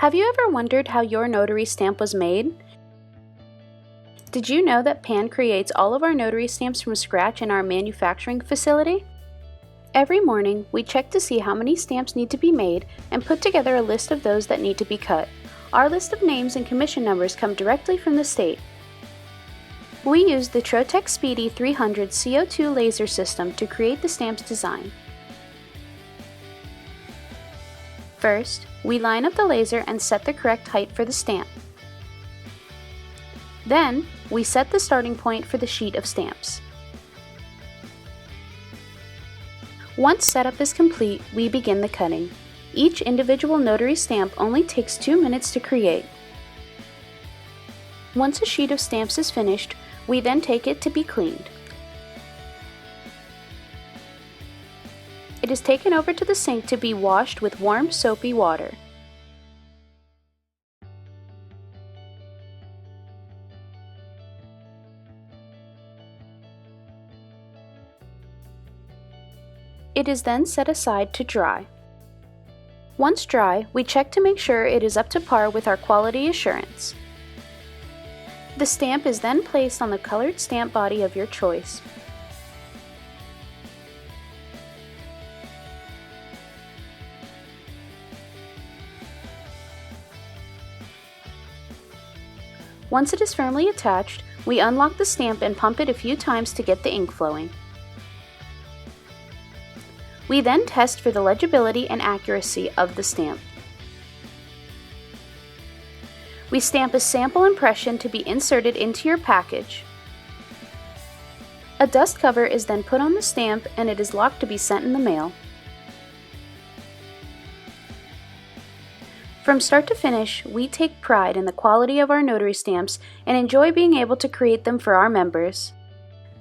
Have you ever wondered how your notary stamp was made? Did you know that Pan creates all of our notary stamps from scratch in our manufacturing facility? Every morning, we check to see how many stamps need to be made and put together a list of those that need to be cut. Our list of names and commission numbers come directly from the state. We use the Trotec Speedy 300 CO2 laser system to create the stamp's design. First, we line up the laser and set the correct height for the stamp. Then, we set the starting point for the sheet of stamps. Once setup is complete, we begin the cutting. Each individual notary stamp only takes 2 minutes to create. Once a sheet of stamps is finished, we then take it to be cleaned. It is taken over to the sink to be washed with warm, soapy water. It is then set aside to dry. Once dry, we check to make sure it is up to par with our quality assurance. The stamp is then placed on the colored stamp body of your choice. Once it is firmly attached, we unlock the stamp and pump it a few times to get the ink flowing. We then test for the legibility and accuracy of the stamp. We stamp a sample impression to be inserted into your package. A dust cover is then put on the stamp and it is locked to be sent in the mail. From start to finish, we take pride in the quality of our notary stamps and enjoy being able to create them for our members.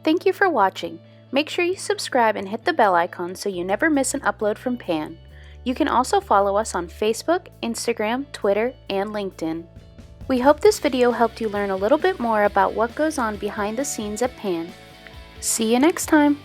Thank you for watching. Make sure you subscribe and hit the bell icon so you never miss an upload from Pan. You can also follow us on Facebook, Instagram, Twitter, and LinkedIn. We hope this video helped you learn a little bit more about what goes on behind the scenes at Pan. See you next time!